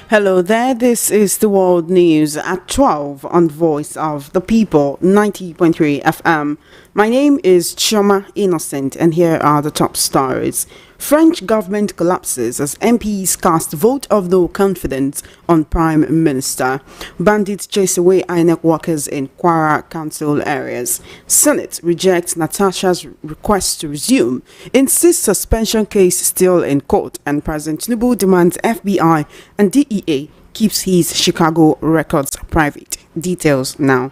Hello there, this is the World News at 12 on Voice of the People, 90.3 FM. My name is Choma Innocent and here are the top stories. French government collapses as MPs cast vote of no confidence on Prime Minister. Bandits chase away INEC workers in Kwara council areas. Senate rejects Natasha's request to resume. Insists suspension case still in court, and President Tinubu demands FBI and DEA keeps his Chicago records private. Details now.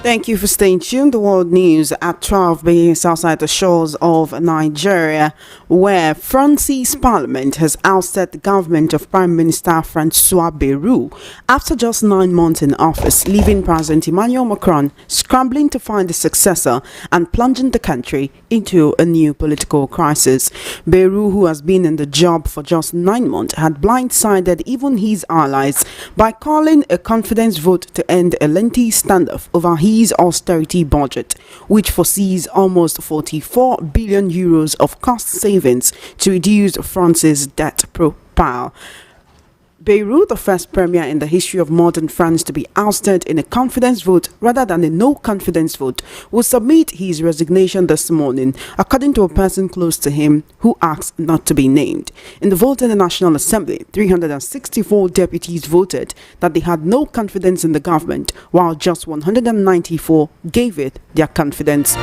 Thank you for staying tuned. The World News at 12 begins outside the shores of Nigeria, where France's parliament has ousted the government of Prime Minister Francois Bayrou after just 9 months in office, leaving President Emmanuel Macron scrambling to find a successor and plunging the country into a new political crisis. Bayrou, who has been in the job for just 9 months, had blindsided even his allies by calling a confidence vote to end a lengthy standoff over his austerity budget, which foresees almost 44 billion euros of cost savings to reduce France's debt profile. Bayrou, the first premier in the history of modern France to be ousted in a confidence vote rather than a no-confidence vote, will submit his resignation this morning, according to a person close to him who asked not to be named. In the vote in the National Assembly, 364 deputies voted that they had no confidence in the government, while just 194 gave it their confidence.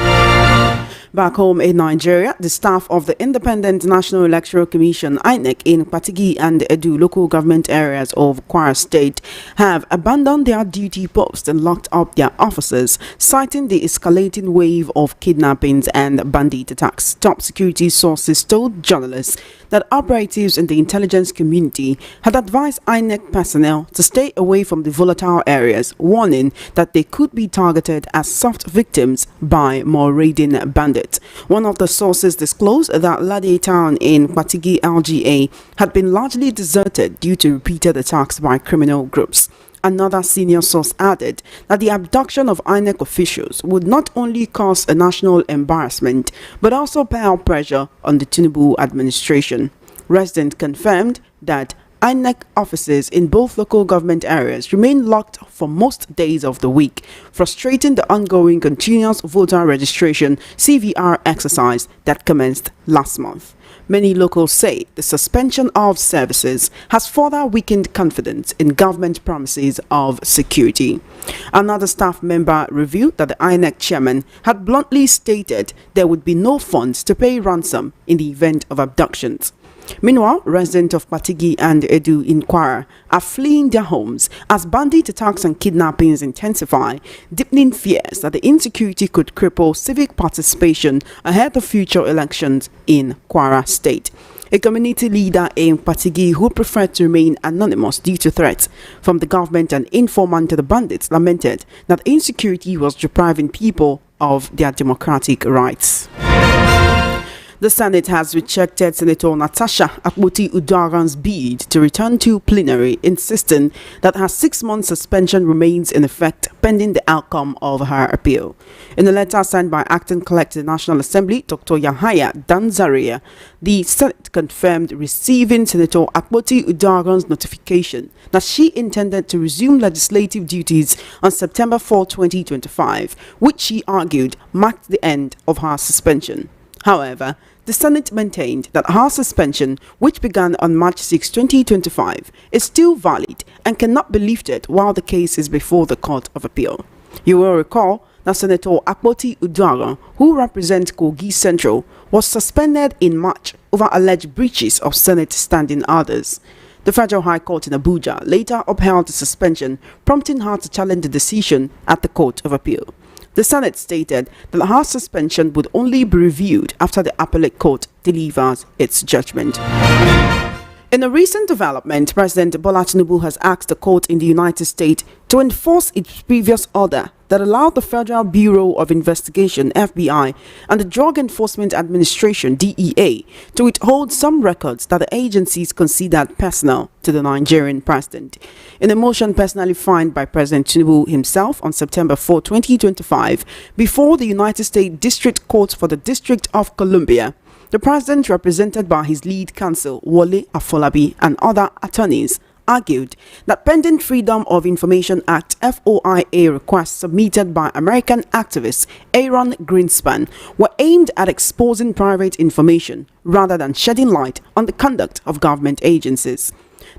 Back home in Nigeria, the staff of the Independent National Electoral Commission (INEC) in Patigi and Edo local government areas of Kwara State have abandoned their duty posts and locked up their offices, citing the escalating wave of kidnappings and bandit attacks. Top security sources told journalists that operatives in the intelligence community had advised INEC personnel to stay away from the volatile areas, warning that they could be targeted as soft victims by more raiding bandits. One of the sources disclosed that Lade town in Patigi LGA had been largely deserted due to repeated attacks by criminal groups. Another senior source added that the abduction of INEC officials would not only cause a national embarrassment, but also pile pressure on the Tinubu administration. Residents confirmed that INEC offices in both local government areas remain locked for most days of the week, frustrating the ongoing continuous voter registration (CVR) exercise that commenced last month. Many locals say the suspension of services has further weakened confidence in government promises of security. Another staff member revealed that the INEC chairman had bluntly stated there would be no funds to pay ransom in the event of abductions. Meanwhile, residents of Patigi and Edo in Kwara are fleeing their homes as bandit attacks and kidnappings intensify, deepening fears that the insecurity could cripple civic participation ahead of future elections in Kwara State. A community leader in Patigi who preferred to remain anonymous due to threats from the government and informant to the bandits lamented that insecurity was depriving people of their democratic rights. The Senate has rejected Senator Natasha Akpoti-Uduaghan's bid to return to plenary, insisting that her 6-month suspension remains in effect pending the outcome of her appeal. In a letter signed by Acting Clerk to the National Assembly, Dr. Yahaya Danzaria, the Senate confirmed receiving Senator Akpoti-Uduaghan's notification that she intended to resume legislative duties on September 4, 2025, which she argued marked the end of her suspension. However, the Senate maintained that her suspension, which began on March 6, 2025, is still valid and cannot be lifted while the case is before the Court of Appeal. You will recall that Senator Akpoti-Uduaghan, who represents Kogi Central, was suspended in March over alleged breaches of Senate standing orders. The Federal High Court in Abuja later upheld the suspension, prompting her to challenge the decision at the Court of Appeal. The Senate stated that her suspension would only be reviewed after the appellate court delivers its judgment. In a recent development, President Bola Tinubu has asked the court in the United States to enforce its previous order that allowed the Federal Bureau of Investigation (FBI) and the Drug Enforcement Administration (DEA) to withhold some records that the agencies considered personal to the Nigerian president. In a motion personally filed by President Tinubu himself on September 4, 2025, before the United States District Court for the District of Columbia, the president, represented by his lead counsel Wole Afolabi and other attorneys, argued that pending Freedom of Information Act (FOIA) requests submitted by American activist Aaron Greenspan were aimed at exposing private information rather than shedding light on the conduct of government agencies.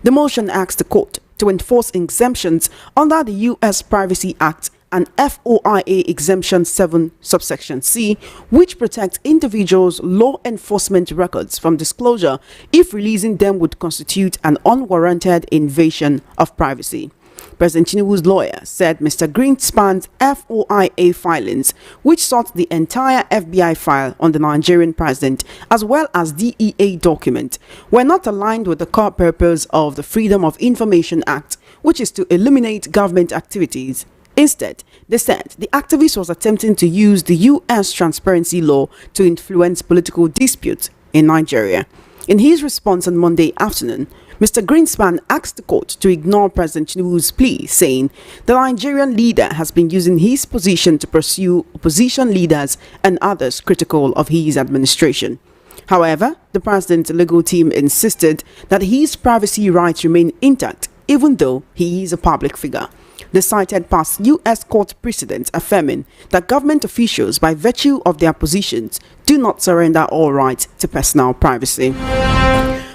The motion asked the court to enforce exemptions under the U.S. Privacy Act and FOIA Exemption 7 subsection C, which protects individuals' law enforcement records from disclosure if releasing them would constitute an unwarranted invasion of privacy. President Tinubu's lawyer said Mr. Greenspan's FOIA filings, which sought the entire FBI file on the Nigerian president as well as DEA documents, were not aligned with the core purpose of the Freedom of Information Act, which is to eliminate government activities. Instead, they said the activist was attempting to use the U.S. transparency law to influence political disputes in Nigeria. In his response on Monday afternoon, Mr. Greenspan asked the court to ignore President Tinubu's plea, saying the Nigerian leader has been using his position to pursue opposition leaders and others critical of his administration. However, the president's legal team insisted that his privacy rights remain intact, even though he is a public figure. They cited past U.S. court precedents affirming that government officials, by virtue of their positions, do not surrender all rights to personal privacy.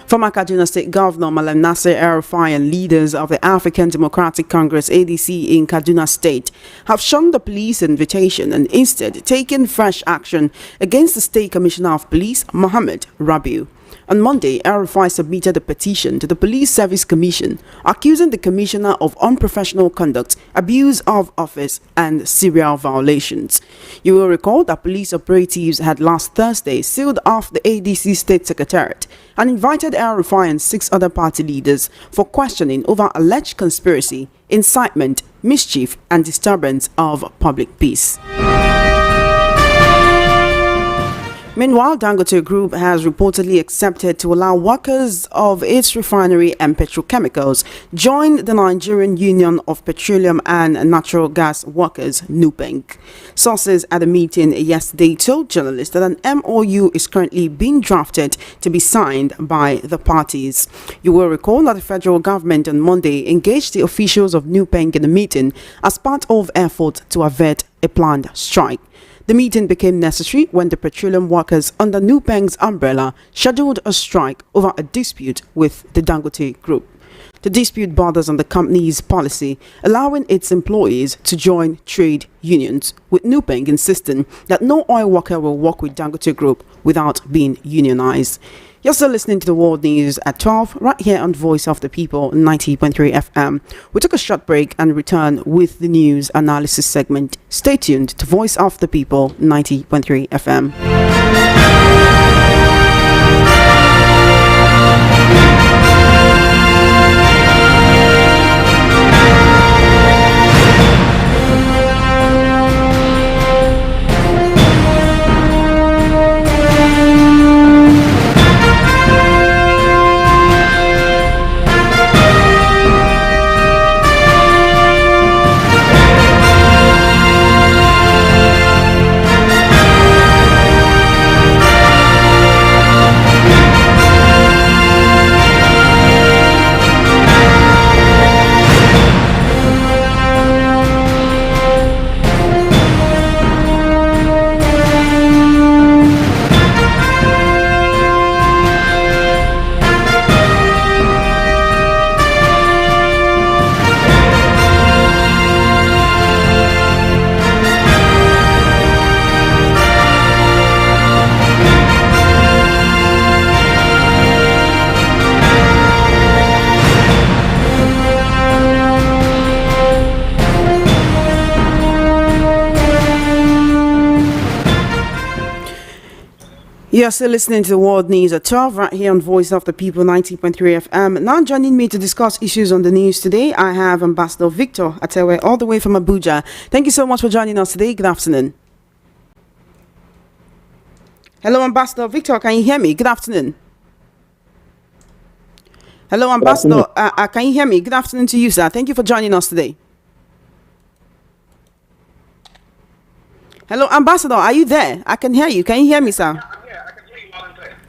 Former Kaduna State Governor Malam Nasir El-Rufai and leaders of the African Democratic Congress (ADC) in Kaduna State have shunned the police invitation and instead taken fresh action against the State Commissioner of Police, Mohammed Rabiu. On Monday, El-Rufai submitted a petition to the Police Service Commission accusing the Commissioner of unprofessional conduct, abuse of office, and serial violations. You will recall that police operatives had last Thursday sealed off the ADC State Secretariat and invited El-Rufai and 6 other party leaders for questioning over alleged conspiracy, incitement, mischief, and disturbance of public peace. Meanwhile, Dangote Group has reportedly accepted to allow workers of its refinery and petrochemicals join the Nigerian Union of Petroleum and Natural Gas Workers (NUPENG). Sources at a meeting yesterday told journalists that an MOU is currently being drafted to be signed by the parties. You will recall that the federal government on Monday engaged the officials of NUPENG in a meeting as part of efforts to avert a planned strike. The meeting became necessary when the petroleum workers under NUPENG's umbrella scheduled a strike over a dispute with the Dangote Group. The dispute borders on the company's policy allowing its employees to join trade unions, with NUPENG insisting that no oil worker will work with Dangote Group without being unionized. You're still listening to the World News at 12, right here on Voice of the People 90.3 FM. We took a short break and return with the news analysis segment. Stay tuned to Voice of the People 90.3 FM. You're still listening to the World News at 12 right here on Voice of the People 90.3 FM. Now joining me to discuss issues on the news today, I have Ambassador Victor Atewe all the way from Abuja. Thank you so much for joining us today. Good afternoon. Hello, Ambassador Victor. Can you hear me? Good afternoon. Hello, Ambassador. Can you hear me? Good afternoon to you, sir. Thank you for joining us today. Hello, Ambassador. Are you there? I can hear you. Can you hear me, sir?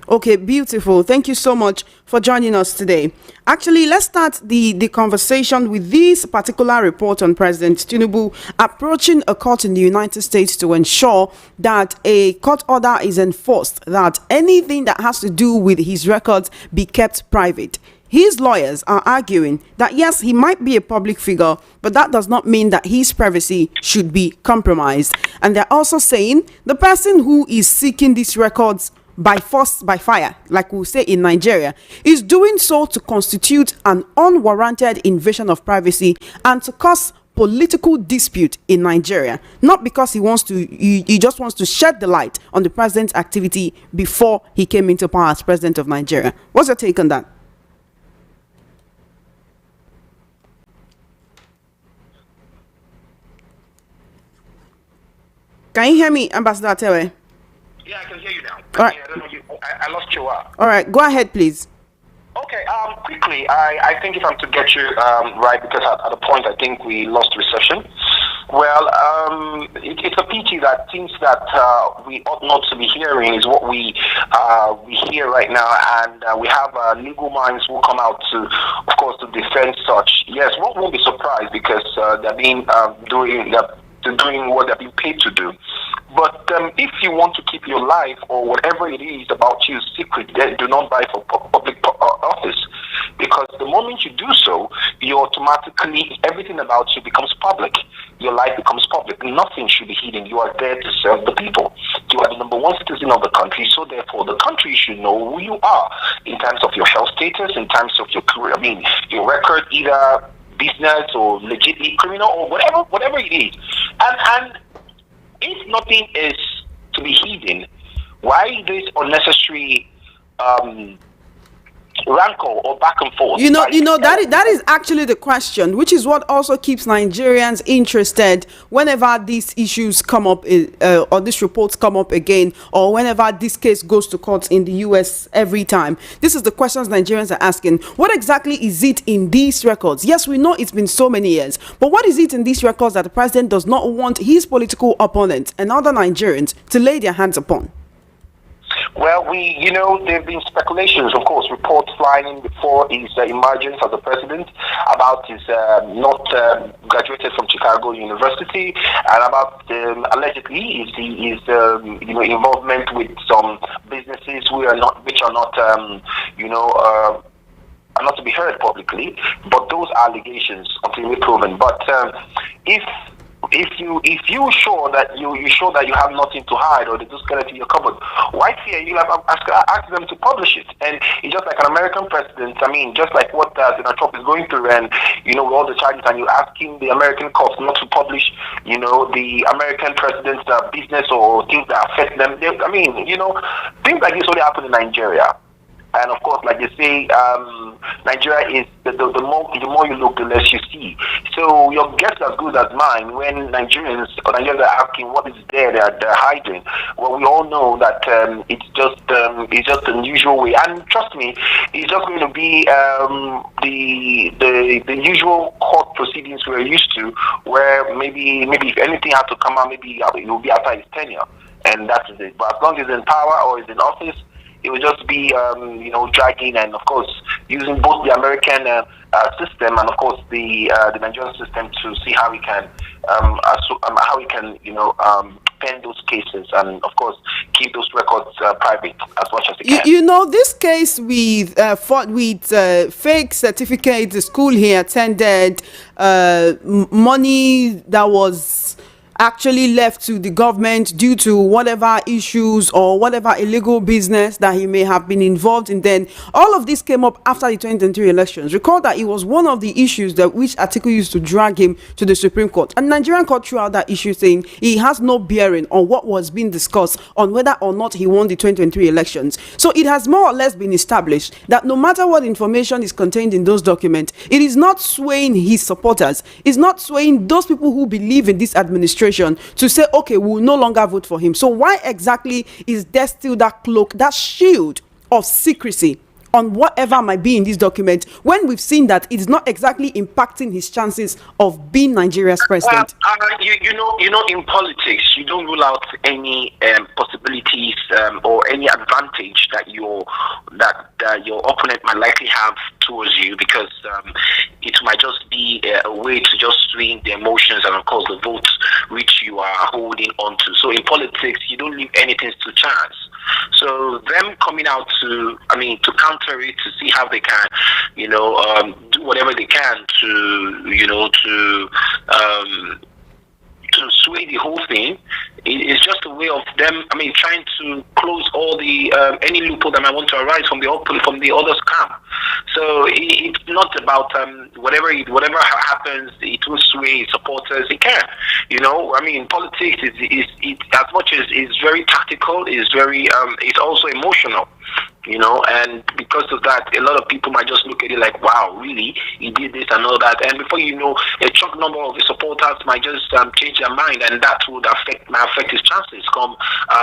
Okay, beautiful. Thank you so much for joining us today. Actually, let's start the conversation with this particular report on President Tinubu approaching a court in the United States to ensure that a court order is enforced, that anything that has to do with his records be kept private. His lawyers are arguing that yes, he might be a public figure, but that does not mean that his privacy should be compromised. And they're also saying the person who is seeking these records by force, by fire, like we say in Nigeria, is doing so to constitute an unwarranted invasion of privacy and to cause political dispute in Nigeria, not because he just wants to shed the light on the president's activity before he came into power as president of Nigeria. What's your take on that? Can you hear me, Ambassador Atewe? Yeah, I can hear you now. All right. I don't know I lost you up. All right, go ahead, please. Okay, quickly, I think if I'm to get you right, because at a point I think we lost reception. Well, it's a pity that things that we ought not to be hearing is what we hear right now, and we have legal minds who come out to, of course, to defend such. Yes, one won't be surprised because they're being doing what they're being paid to do. But if you want to keep your life or whatever it is about you secret, then do not buy for public office. Because the moment you do so, you automatically, everything about you becomes public. Your life becomes public. Nothing should be hidden. You are there to serve the people. You are the number one citizen of the country, so therefore the country should know who you are in terms of your health status, in terms of your career, your record, either business or legitimately criminal or whatever it is. And if nothing is to be hidden, why this unnecessary rancor or back and forth? That is actually the question, which is what also keeps Nigerians interested whenever these issues come up or these reports come up again, or whenever this case goes to court in the US every time. This is the questions Nigerians are asking. What exactly is it in these records? Yes, we know it's been so many years, but what is it in these records that the president does not want his political opponents and other Nigerians to lay their hands upon? Well, there have been speculations, of course, reports flying in before his emergence as a president about his not graduated from Chicago University, and about allegedly his involvement with some businesses which are not are not to be heard publicly. But those allegations until proven. But if you sure that you have nothing to hide or the skeleton in your cupboard, why fear? You have ask them to publish it. And it's just like an American president. Just like what Donald Trump is going through, and with all the charges, and you're asking the American courts not to publish, the American president's business or things that affect them. Things like this only happen in Nigeria. And of course, like they say, Nigeria is the more you look, the less you see. So your guess is as good as mine when Nigerians are asking what is there that they're hiding. Well, we all know that it's just an unusual way. And trust me, it's just going to be the usual court proceedings we're used to, where maybe if anything had to come out, maybe it will be after his tenure, and that's it. But as long as he's in power or he's in office, it will just be, dragging, and of course using both the American system and of course the Nigerian system to see how we can pen those cases and of course keep those records private as much as we can. This case with fake certificate, the school he attended, money that was actually left to the government due to whatever issues or whatever illegal business that he may have been involved in. Then all of this came up after the 2023 elections. Recall that it was one of the issues that which Atiku used to drag him to the Supreme Court, and Nigerian court threw out that issue, saying he has no bearing on what was being discussed on whether or not he won the 2023 elections. So it has more or less been established that no matter what information is contained in those documents, it is not swaying his supporters, it's not swaying those people who believe in this administration to say, okay, we will no longer vote for him. So why exactly is there still that cloak, that shield of secrecy on whatever might be in this document, when we've seen that it's not exactly impacting his chances of being Nigeria's president? You know, in politics, you don't rule out any possibilities or any advantage that your opponent might likely have towards you, because it might just be a way to just swing the emotions and, of course, the votes which you are holding on to. So in politics, you don't leave anything to chance. So them coming out to counter it, to see how they can, do whatever they can to sway the whole thing. It's just a way of them, trying to close all the any loophole that might want to arise from the other scam. So it's not about whatever happens, it will sway supporters. It can, politics is as much as it's very tactical, it's very it's also emotional. And because of that, a lot of people might just look at it like, wow, really, he did this and all that. And before you know, a chunk number of the supporters might just change their mind, and that would might affect his chances come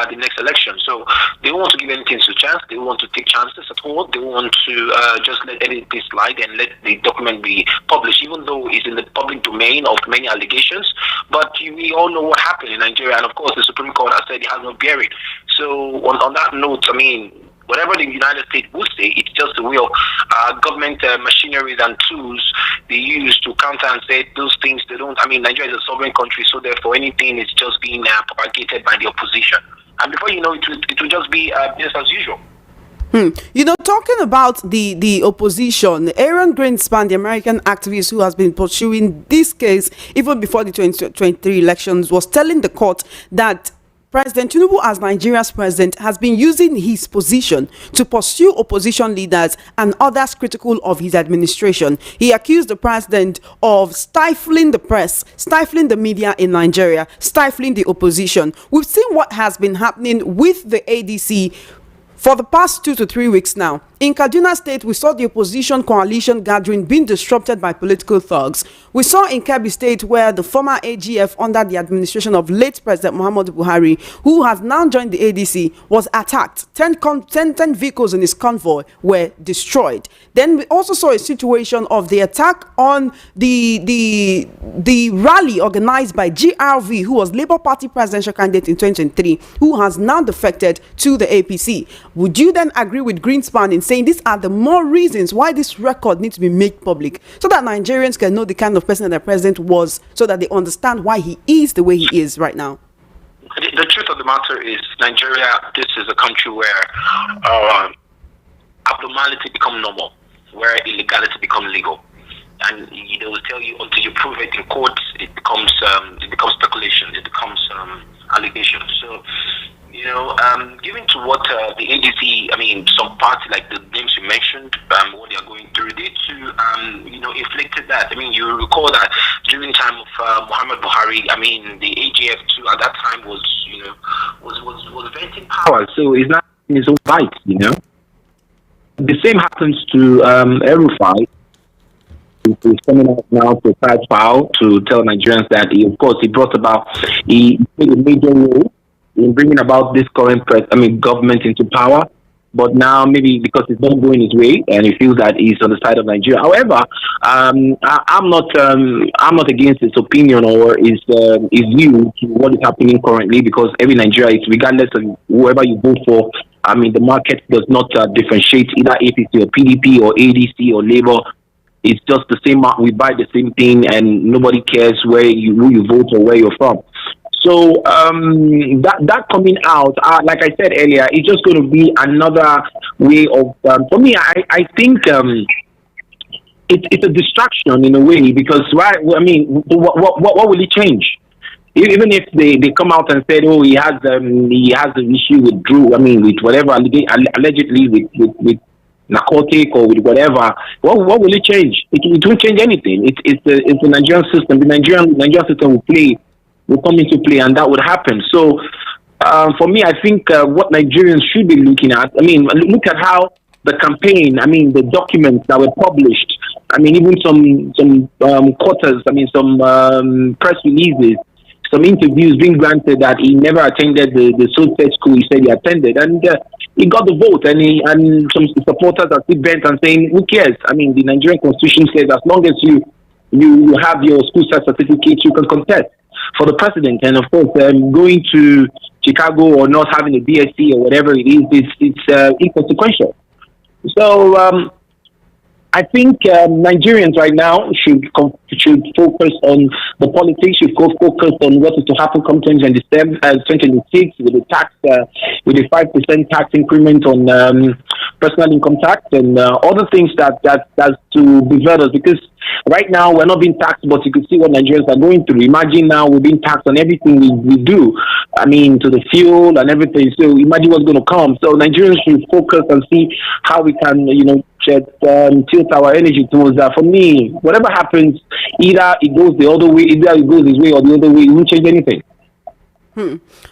the next election. So they don't want to give anything to chance. They want to take chances at all. They want to just let anything slide and let the document be published, even though it's in the public domain of many allegations. But we all know what happened in Nigeria, and of course, the Supreme Court has said it has no bearing. So on that note, whatever the United States would say, it's just a way of government machineries and tools they use to counter and say those things they don't. Nigeria is a sovereign country, so therefore anything is just being propagated by the opposition. And before you know it will just be business as usual. Talking about the opposition, Aaron Greenspan, the American activist who has been pursuing this case even before the 2023 elections, was telling the court that President Tinubu, as Nigeria's president, has been using his position to pursue opposition leaders and others critical of his administration. He accused the president of stifling the press, stifling the media in Nigeria, stifling the opposition. We've seen what has been happening with the ADC for the past 2 to 3 weeks now. In Kaduna State, we saw the opposition coalition gathering being disrupted by political thugs. We saw in Kebbi State where the former AGF under the administration of late President Muhammadu Buhari, who has now joined the ADC, was attacked. 10 vehicles in his convoy were destroyed. Then we also saw a situation of the attack on the rally organized by GRV, who was Labour Party presidential candidate in 2023, who has now defected to the APC. Would you then agree with Greenspan in saying these are the more reasons why this record needs to be made public, so that Nigerians can know the kind of person that the president was, so that they understand why he is the way he is right now? The truth of the matter is, Nigeria, this is a country where abnormality become normal, where illegality become legal. And they will tell you until you prove it in court, it becomes speculation, it becomes allegation. So, given to what the ADC, some party like the names you mentioned, what they are going through, they too, inflicted that. You recall that during the time of Muhammad Buhari, the AGF too at that time was venting power. So it's not in his own right, The same happens to El-Rufai. He's coming out now to fight foul to tell Nigerians that he played a major role in bringing about this current government into power. But now maybe because it's not going his way and he feels that he's on the side of Nigeria. However, I'm not against his opinion or his view to what is happening currently, because every Nigeria is, regardless of whoever you vote for, the market does not differentiate either APC or PDP or ADC or Labour. It's just the same. We buy the same thing, and nobody cares who you vote or where you're from. So that coming out, like I said earlier, it's just going to be another way of. For me, I think it's a distraction in a way, because what will it change? even if they come out and said, oh, he has an issue with Drew, I mean, with whatever, allegedly with narcotic or with whatever, what will it change? It won't change anything. It's the Nigerian system. The Nigerian system will come into play, and that would happen. So, for me, I think what Nigerians should be looking at, I mean, look at how the campaign, I mean, the documents that were published, I mean, even some quarters, I mean, some press releases, some interviews being granted that he never attended the Soviet school he said he attended, and he got the vote, and some supporters are still bent and saying, who cares? I mean, the Nigerian constitution says as long as you have your school certificate, you can contest for the president. And of course, going to Chicago or not having a BSc or whatever it is, it's inconsequential. So I think Nigerians right now should focus on the politics, should focus on what is to happen come 2026 with the tax, with the 5% tax increment on personal income tax and other things that's to divert us, because right now we're not being taxed, but you can see what Nigerians are going through. Imagine now we're being taxed on everything we do. I mean, to the fuel and everything. So imagine what's going to come. So Nigerians should focus and see how we can, tilt our energy towards that. For me, whatever happens, either it goes the other way, either it goes this way or the other way, it won't change anything.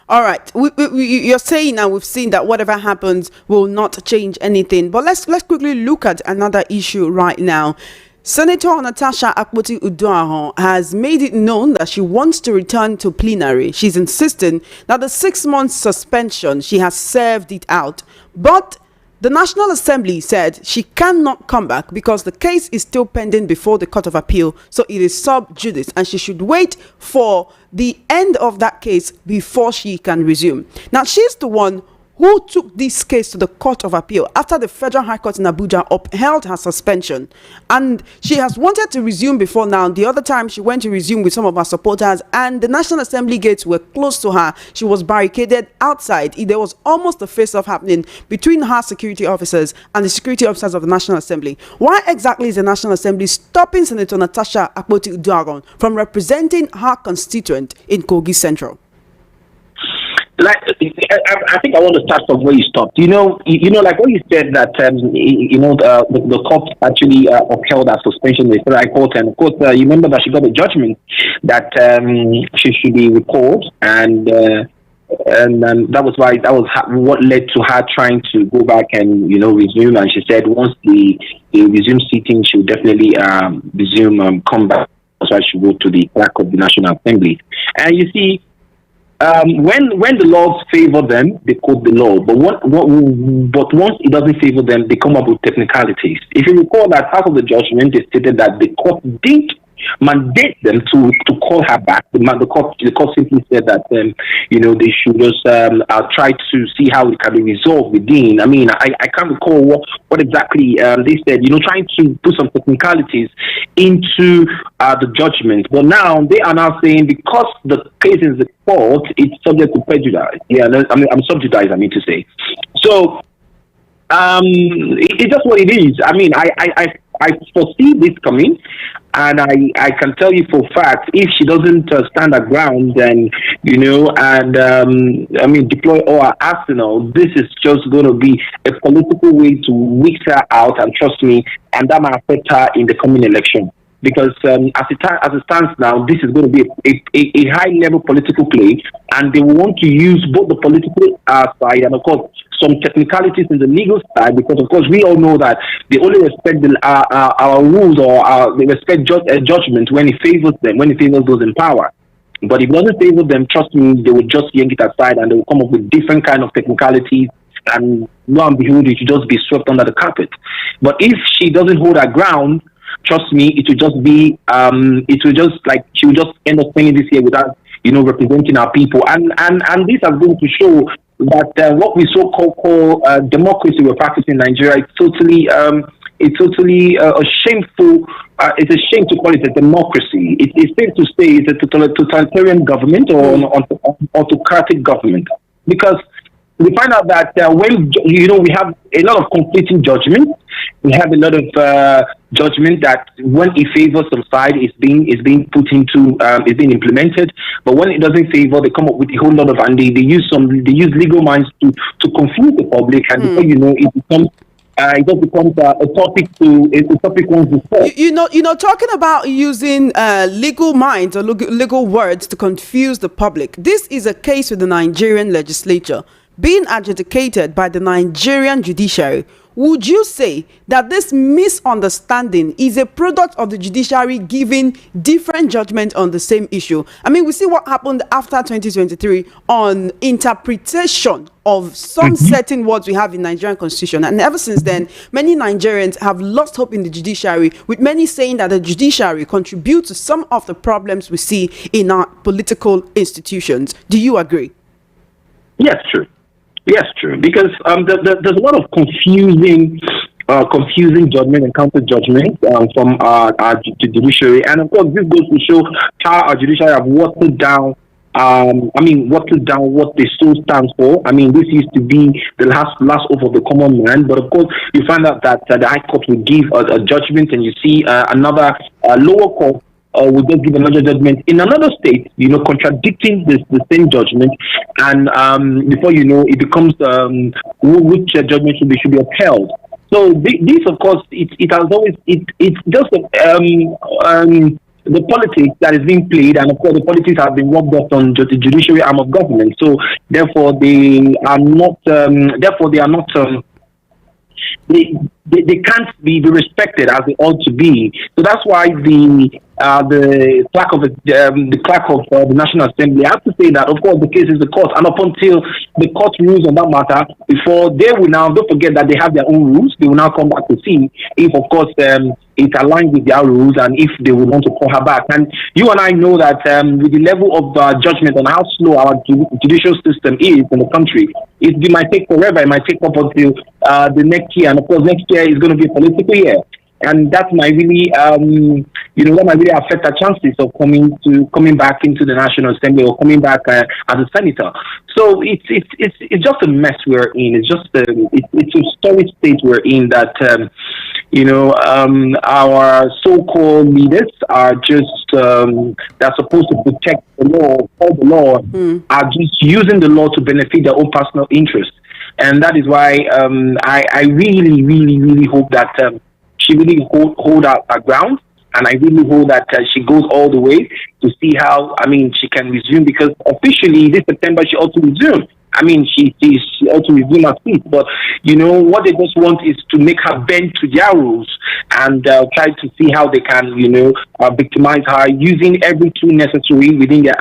All right. You're saying now we've seen that whatever happens will not change anything. But let's quickly look at another issue right now. Senator Natasha Akpoti-Uduaghan has made it known that she wants to return to plenary. She's insisting that the 6-month suspension, she has served it out. But the National Assembly said she cannot come back because the case is still pending before the Court of Appeal. So it is sub judice and she should wait for the end of that case before she can resume. Now, she's the one who took this case to the Court of Appeal after the Federal High Court in Abuja upheld her suspension. And she has wanted to resume before now. The other time she went to resume with some of her supporters and the National Assembly gates were close to her. She was barricaded outside. There was almost a face-off happening between her security officers and the security officers of the National Assembly. Why exactly is the National Assembly stopping Senator Natasha Akpoti-Uduaghan from representing her constituent in Kogi Central? I think I want to start from where you stopped. Like what you said that the court actually upheld her suspension in the Federal High Court, and of course you remember that she got a judgment that she should be recalled, and that was what led to her trying to go back and resume. And she said once they resume sitting, she will definitely resume come back. That's why she wrote to the clerk of the National Assembly. And you see, when the laws favor them, they quote the law. But once it doesn't favor them, they come up with technicalities. If you recall that part of the judgment, they stated that the court didn't mandate them to call her back. The court simply said that they should just try to see how it can be resolved within. I mean, I can't recall what exactly they said. Trying to put some technicalities into the judgment. But now they are now saying because the case is the court, it's subject to prejudice. Yeah, I'm subjudiced. I mean to say. So it's just what it is. I mean, I foresee this coming, and I can tell you for a fact, if she doesn't stand her ground, then deploy all her arsenal, this is just going to be a political way to weak her out, and trust me, and that might affect her in the coming election. Because as it stands now, this is going to be a high-level political play, and they want to use both the political side and, of course, some technicalities in the legal side, because, of course, we all know that they only respect our rules, or they respect judgment when it favors them, when it favors those in power. But if it doesn't favor them, trust me, they will just yank it aside and they will come up with different kind of technicalities, and lo and behold, it will just be swept under the carpet. But if she doesn't hold her ground, trust me, it will just be, she will just end up spending this year without, representing our people. And this is going to show that what we call democracy we're practicing in Nigeria, it's totally a shameful, it's a shame to call it a democracy. It's safe to say it's a totalitarian government or an autocratic government. Because we find out that when we have a lot of conflicting judgments, we have a lot of judgment that when it favors some side is being put into is being implemented, but when it doesn't favor, they come up with a whole lot of, and they use legal minds to confuse the public, and before you know, it becomes a topic once before. Talking about using legal minds or legal words to confuse the public. This is a case with the Nigerian legislature being adjudicated by the Nigerian judiciary. Would you say that this misunderstanding is a product of the judiciary giving different judgment on the same issue? I mean, we see what happened after 2023 on interpretation of some certain words we have in Nigerian constitution. And ever since then, many Nigerians have lost hope in the judiciary, with many saying that the judiciary contributes to some of the problems we see in our political institutions. Do you agree? Yes, true. Yes, true. Because there's a lot of confusing judgment and counter judgment from our judiciary, and of course, this goes to show how our judiciary have watered down. What the soul stands for. I mean, this used to be the last hope of the common man, but of course, you find out that the High Court will give a judgment, and you see another lower court will just give another judgment in another state, contradicting the same judgment, and before you know, it becomes which judgment should be upheld. So this, of course, it has always it's just the politics that is being played, and of course, the politics have been rubbed off on the judiciary arm of government. So therefore, they are not. They can't be respected as they ought to be. So that's why the clerk of the National Assembly has to say that, of course, the case is the court, and up until the court rules on that matter, before they will now, don't forget that they have their own rules. They will now come back to see if, of course, it aligns with their rules, and if they will want to call her back. And you and I know that with the level of judgment on how slow our judicial system is in the country, it might take forever. It might take up until the next year, and of course, next year is going to be a political year, and that might really, affect our chances of coming back into the National Assembly or coming back as a senator. So it's just a mess we're in. It's just it's a storage state we're in that. Our so-called leaders are just they're supposed to protect the law, follow the law, are just using the law to benefit their own personal interest. And that is why I really, really, really hope that she really hold out her ground, and I really hope that she goes all the way to see how, she can resume, because officially this September she ought to resume. She ought to resume her seat, but what they just want is to make her bend to their rules and try to see how they can, victimize her using every tool necessary within their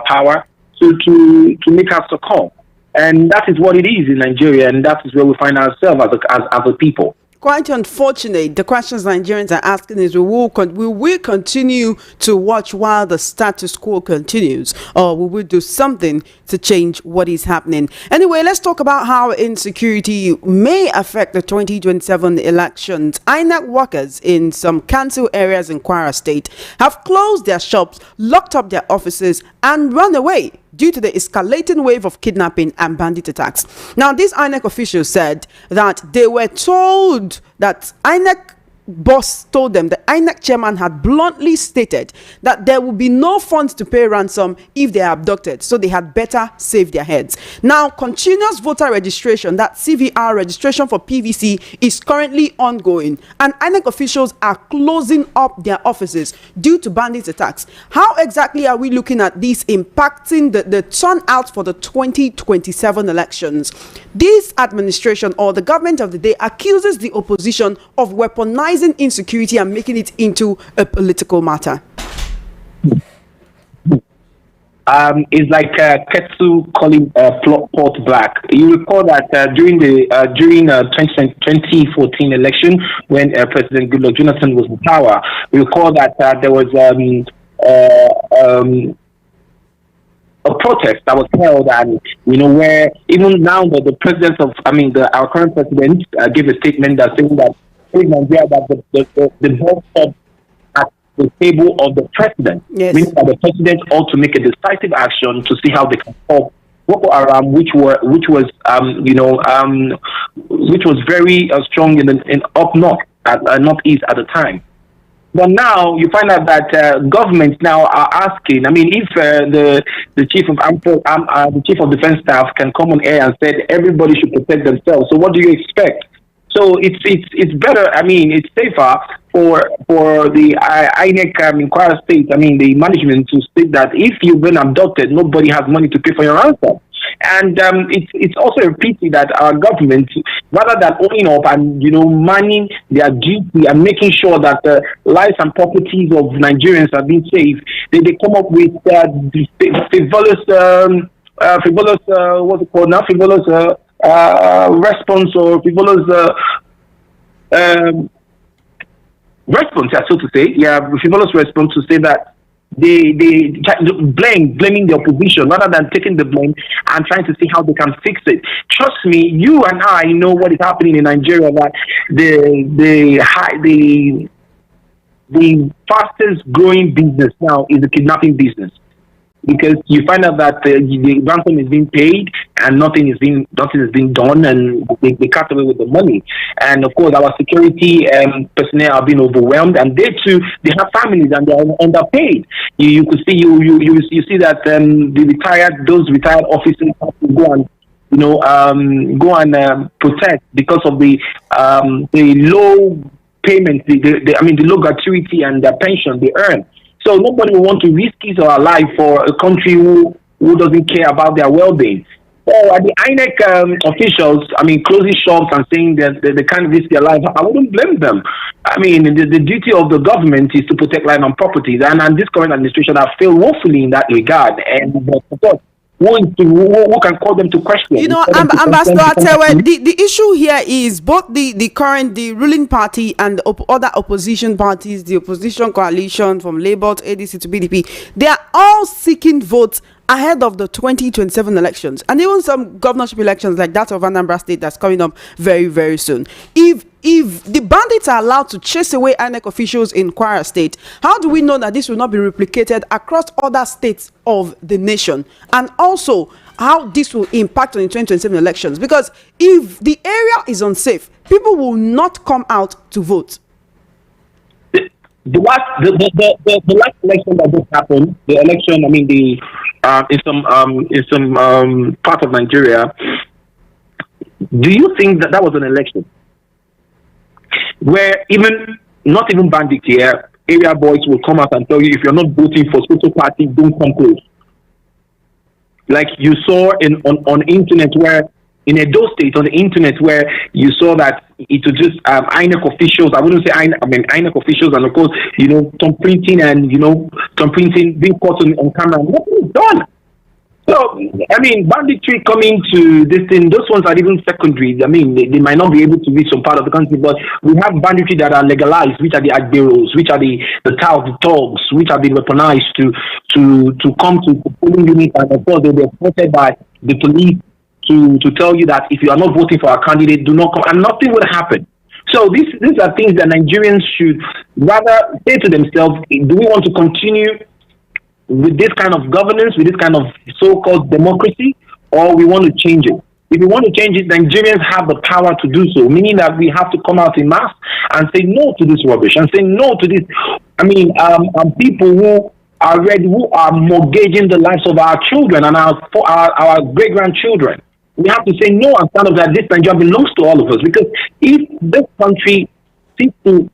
power to make her succumb. And that is what it is in Nigeria, and that is where we find ourselves as a people. Quite unfortunate. The questions Nigerians are asking is, will we continue to watch while the status quo continues, or will we do something to change what is happening? Anyway, let's talk about how insecurity may affect the 2027 elections. INEC workers in some council areas in Kwara State have closed their shops, locked up their offices, and run away due to the escalating wave of kidnapping and bandit attacks. Now, these INEC officials said that they were told that INEC boss told them, the INEC chairman had bluntly stated that there will be no funds to pay ransom if they are abducted, so they had better save their heads. Now, continuous voter registration, that CVR registration for PVC, is currently ongoing, and INEC officials are closing up their offices due to bandit attacks. How exactly are we looking at this impacting the turnout for the 2027 elections? This administration, or the government of the day, accuses the opposition of weaponizing insecurity and making it into a political matter. It's like Ketsu calling pot black. You recall that during 2014 election, when President Goodluck Jonathan was in power, we recall that there was a protest that was held, and where even now the president of our current president gave a statement that saying that in Nigeria that the ball stopped at the table of the president. Yes. Meaning that the president ought to make a decisive action to see how they can stop Boko Haram, which was very strong in up north. Northeast at the time. But now you find out that governments now are asking. I mean, if the chief of the chief of defense staff can come on air and said everybody should protect themselves, so what do you expect? So it's better. I mean, it's safer for the INEC in Kwara State. I mean, the management to state that if you've been abducted, nobody has money to pay for your ransom. And it's also a pity that our government, rather than owning up and manning their duty and making sure that the lives and properties of Nigerians are being saved, they come up with frivolous what's it called now? Frivolous response or frivolous response, so to say. Yeah, frivolous response to say that they blaming the opposition rather than taking the blame and trying to see how they can fix it. Trust me, you and I know what is happening in Nigeria. That the fastest growing business now is the kidnapping business, because you find out that the ransom is being paid and nothing is being done, and they cut away with the money. And of course, our security personnel are being overwhelmed, and they have families and they are underpaid. You could see you see that those retired officers have to go and protest because of the low payments, the low gratuity and the pension they earn. So nobody will want to risk his or her life for a country who doesn't care about their well-being. So the INEC officials, closing shops and saying that they can't risk their life, I wouldn't blame them. I mean, the duty of the government is to protect life and properties, and this current administration has failed woefully in that regard. And of course, who can call them to question? Ambassador Atewe, the issue here is both the ruling party and other opposition parties, the opposition coalition from Labour to ADC to BDP, they are all seeking votes ahead of the 2027 elections, and even some governorship elections like that of Anambra State that's coming up very, very soon. If the bandits are allowed to chase away INEC officials in Kwara State, how do we know that this will not be replicated across other states of the nation? And also, how this will impact on the 2027 elections? Because if the area is unsafe, people will not come out to vote. The last election that just happened, the election, in some part of Nigeria, do you think that was an election where not even bandits here, area boys will come out and tell you, if you're not voting for social party, don't come close? Like you saw on internet, where in Edo State on the internet, where you saw that it was just INEC officials. I wouldn't say INEC officials, and of course, thumb printing being caught on camera. Nothing is done. So, banditry coming to this thing, those ones are even secondary. They might not be able to reach some part of the country, but we have banditry that are legalized, which are the admirals, which are the touts, the thugs, which are being weaponized to come to the polling unit, and of course they'll be appointed by the police to tell you that if you are not voting for our candidate, do not come, and nothing will happen. So these are things that Nigerians should rather say to themselves: do we want to continue with this kind of governance, with this kind of so-called democracy, or we want to change it? If we want to change it, Nigerians have the power to do so, meaning that we have to come out in mass and say no to this rubbish, and say no to this. People who are ready, who are mortgaging the lives of our children and our great-grandchildren. We have to say no and stand up that this Nigeria belongs to all of us, because if this country ceases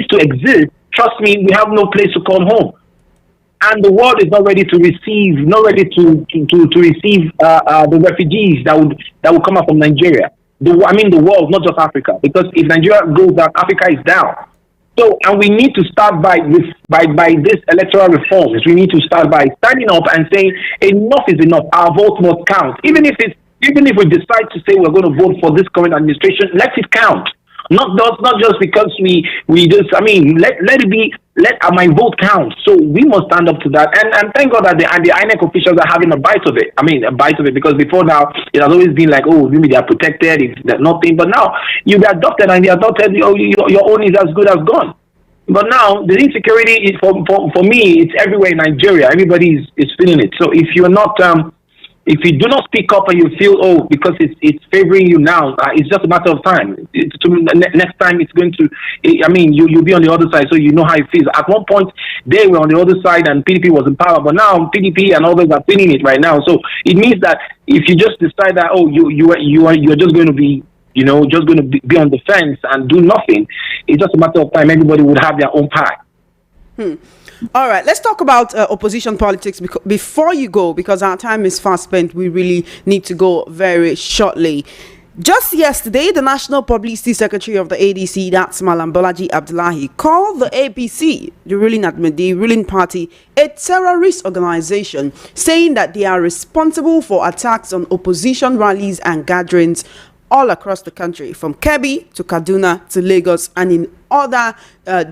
to exist, trust me, we have no place to call home. And the world is not ready to receive, the refugees that would come out from Nigeria. The world, not just Africa, because if Nigeria goes down, Africa is down. So, and we need to start by this electoral reforms. We need to start by standing up and saying enough is enough. Our vote must count, even if we decide to say we're going to vote for this current administration, let it count. Not just because we just, let my vote count. So we must stand up to that. And thank God that the INEC officials are having a bite of it, because before now, it has always been like, oh, maybe they are protected, it's nothing. But now, you be adopted, and the adopted, your own is as good as gone. But now, the insecurity is, for me, it's everywhere in Nigeria. Everybody is feeling it. So if you're not If you do not speak up and you feel, because it's favoring you now, it's just a matter of time. Next time it's going to, you'll be on the other side, so you know how it feels. At one point, they were on the other side and PDP was in power, but now PDP and others are feeling it right now. So it means that if you just decide that, you're just going to be, just going to be on the fence and do nothing, it's just a matter of time. Everybody would have their own path. All right, let's talk about opposition politics before you go, because our time is fast spent. We really need to go very shortly. Just yesterday, the National Publicity Secretary of the ADC, that's Malam Bolaji Abdullahi, called the APC, the ruling party, a terrorist organization, saying that they are responsible for attacks on opposition rallies and gatherings all across the country, from Kebbi to Kaduna to Lagos and in other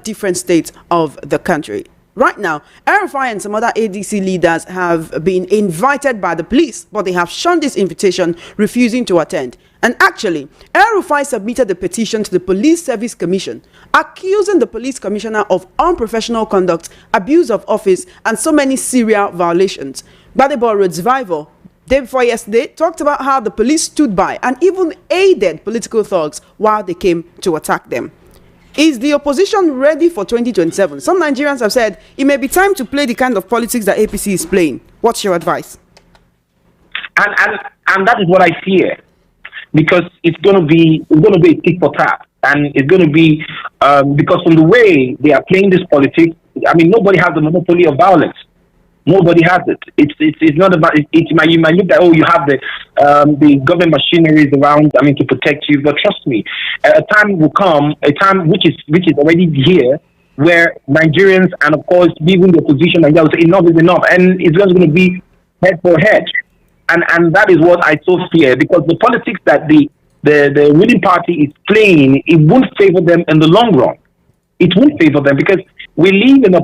different states of the country. Right now, RFI and some other ADC leaders have been invited by the police, but they have shunned this invitation, refusing to attend. And actually, RFI submitted a petition to the Police Service Commission, accusing the police commissioner of unprofessional conduct, abuse of office, and so many serial violations. Badebo Roadsvival, day before yesterday, talked about how the police stood by and even aided political thugs while they came to attack them. Is the opposition ready for 2027? Some Nigerians have said it may be time to play the kind of politics that APC is playing. What's your advice? And that is what I fear, because it's going to be a tick for tat, and it's going to be because from the way they are playing this politics, nobody has the monopoly of violence. Nobody has it. It's not about it. You might look at, you have the government machineries around, to protect you. But trust me, a time will come, a time which is already here, where Nigerians and of course even the opposition and will say enough is enough, and it's just going to be head for head, and that is what I so fear, because the politics that the ruling party is playing, it won't favor them in the long run. It won't favor them, because we live in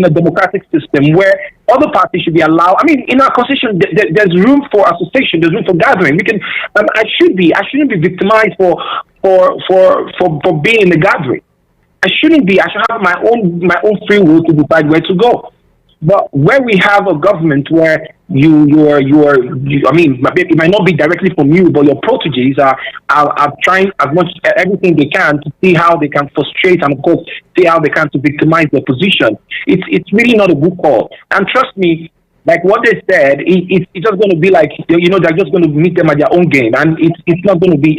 a democratic system where other parties should be allowed. In our constitution, there's room for association, there's room for gathering. We can. I shouldn't be victimized for being in the gathering. I shouldn't be. I should have my own free will to decide where to go. But where we have a government where it might not be directly from you, but your proteges are trying everything they can to see how they can frustrate and of course see how they can to victimize the opposition. It's really not a good call. And trust me, like what they said, it's just going to be like, they're just going to meet them at their own game, and it's not going to be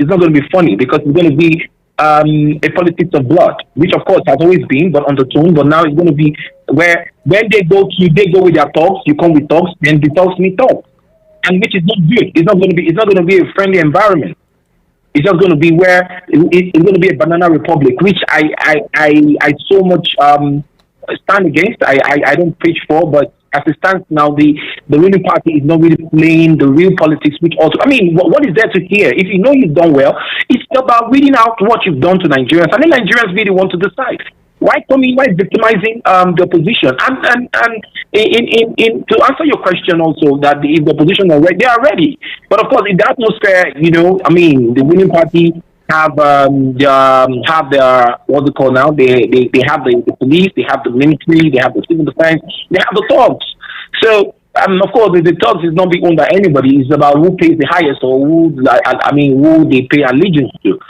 funny, because it's going to be a politics of blood, which of course has always been, but undertone. But now it's going to be where when they go with their talks, you come with talks, and the talks meet talks, and which is not good. It's not going to be a friendly environment. It's just going to be where it's going to be a banana republic, which I so much stand against. I don't preach for, but as it stands now, the ruling party is not really playing the real politics, which also, what is there to hear? If you know you've done well, it's about reading out what you've done to Nigerians, and then Nigerians really want to decide. Why victimizing the opposition? And to answer your question also, that if the opposition are ready, they are ready. But of course, in the atmosphere, the ruling party have their what's it called now? They have the police, they have the military, they have the civil defense, they have the thugs. So of course, the thugs is not being owned by anybody. It's about who pays the highest, or who they pay allegiance to.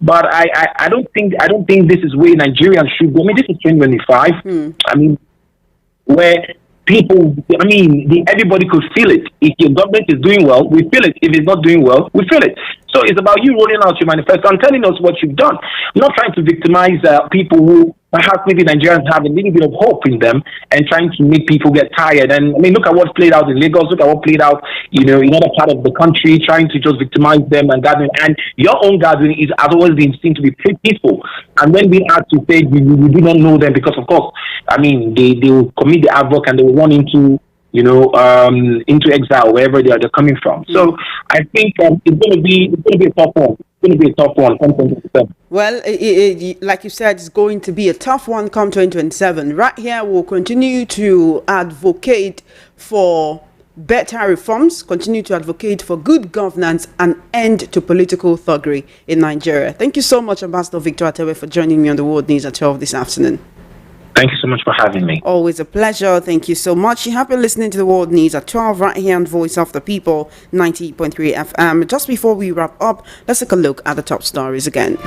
But I don't think this is where Nigerians should go. This is 2025. Where people, everybody could feel it. If your government is doing well, we feel it. If it's not doing well, we feel it. So it's about you rolling out your manifesto and telling us what you've done. I'm not trying to victimize people who perhaps maybe Nigerians have a little bit of hope in them, and trying to make people get tired. And look at what played out in Lagos. Look at what played out, in other part of the country, trying to just victimize them and gathering. And your own gathering has always been seen to be pretty peaceful. And when we had to say we do not know them, because of course, they will commit the havoc and they will run into exile wherever they're coming from. So I think it's going to be a tough one. It's going to be a tough one come 2027. Well, like you said, it's going to be a tough one come 2027. Right here, we'll continue to advocate for better reforms, continue to advocate for good governance, and end to political thuggery in Nigeria. Thank you so much, Ambassador Victor Atewe, for joining me on the World News at 12 this afternoon. Thank you so much for having me. Always a pleasure. Thank you so much. You have been listening to the World News at 12 right here on Voice of the People, 90.3 FM. Just before we wrap up, let's take a look at the top stories again.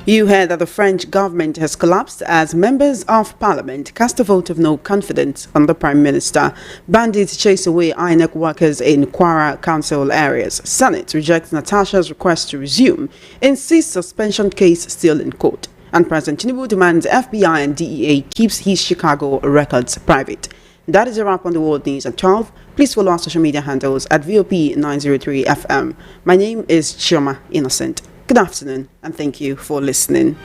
You heard that the French government has collapsed as members of parliament cast a vote of no confidence on the prime minister. Bandits chase away INEC workers in Kwara council areas. Senate rejects Natasha's request to resume, insists suspension case still in court. And President Tinubu demands FBI and DEA keeps his Chicago records private. That is a wrap on the World News at 12. Please follow our social media handles at VOP903FM. My name is Chioma Innocent. Good afternoon, and thank you for listening.